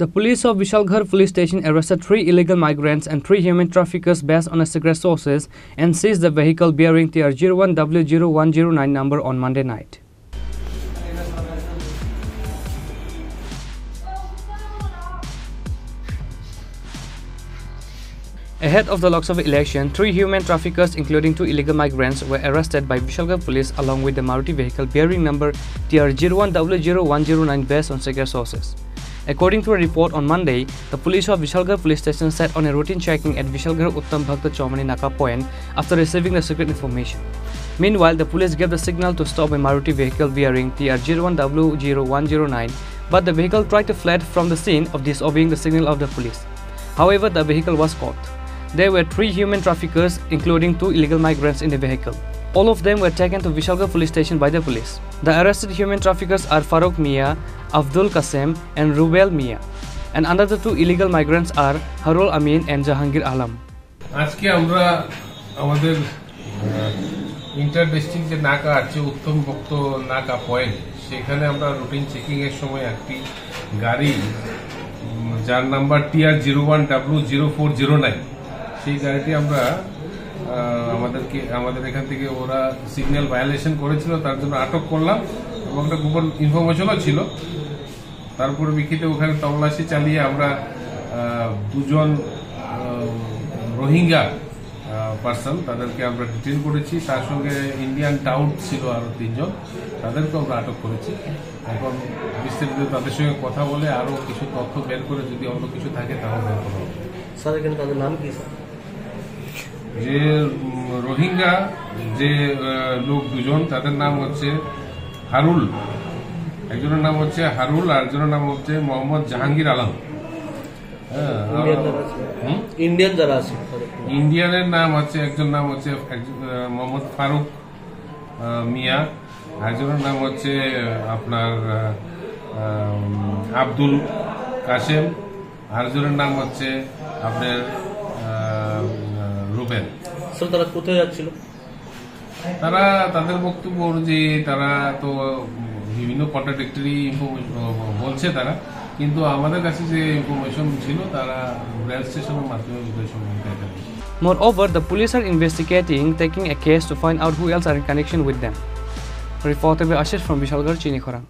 The police of Vishalgarh police station arrested 3 illegal migrants and 3 human traffickers based on secret sources and seized the vehicle bearing TR01W0109 number on Monday night. Ahead of the Lok Sabha election, 3 human traffickers including 2 illegal migrants were arrested by Vishalgarh police along with the Maruti vehicle bearing number TR01W0109 based on secret sources. According to a report on Monday, the police of Vishalgarh police station set on a routine checking at Vishalgarh Uttam Bhakta Chaumani Naka point after receiving the secret information. Meanwhile, the police gave the signal to stop a Maruti vehicle bearing TR01W0109, but the vehicle tried to flee from the scene of disobeying the signal of the police. However, the vehicle was caught. There were 3 human traffickers, including 2 illegal migrants in the vehicle. All of them were taken to Vishalgarh police station by the police. The arrested human traffickers are Farooq Mia, Abdul Kasem and Rubel Mia. And another 2 illegal migrants are Harul Amin and Jahangir Alam. আজকে আমরা আমাদের inter district যে নাকা আছে উত্তম ভক্ত নাকা point সেখানে আমরা রুটিন চেকিং এর সময় একটি গাড়ি যার নাম্বার TR01W0409 সেই গাড়িটি আমরা আমাদের এখান থেকে ওরা সিগন্যাল ভায়োলেশন করেছিল তার জন্য আটক করলাম এবং একটা গোপন ইনফরমেশনও ছিল। তারপর বিক্ষিপ্ত ওখানে তল্লাশি চালিয়ে আমরা 2 জন রোহিঙ্গা পার্সন তাদেরকে আমরা ডিটেইন করেছি, তার সঙ্গে ইন্ডিয়ান টাউট ছিল আরো 3 জন, তাদেরকে আমরা আটক করেছি। এখন বিস্তারিত তাদের সঙ্গে কথা বলে আরো কিছু তথ্য বের করে যদি অন্য কিছু থাকে তাহলে বের করা হবে। স্যার এখানে তাদের নাম কি স্যার? যে রোহিঙ্গা যে লোক 2 জন তাদের নাম হচ্ছে হারুল, একজনের নাম হচ্ছে হারুল আর একজনের নাম হচ্ছে মোহাম্মদ জাহাঙ্গীর আলম। ইন্ডিয়ান যারা আছে ইন্ডিয়ানের নাম হচ্ছে একজন নাম হচ্ছে মোহাম্মদ ফারুক মিয়া, একজনের নাম হচ্ছে আপনার আব্দুল কাসেম, আরেকজনের নাম হচ্ছে আপনার রুবেল। স্যার তারা কোথায় যাচ্ছিল? তারা তাদের বক্তব্য অনুযায়ী তারা তো বিভিন্ন কন্ট্রাডিক্টরি বলছে তারা, কিন্তু আমাদের কাছে যে ইনফরমেশন ছিল তারা রেল স্টেশনের মাধ্যমে Moreover, the police are investigating, taking a case to find out who else are in connection with them. Reported by Ashish from Vishalgarh, Chinikhorang.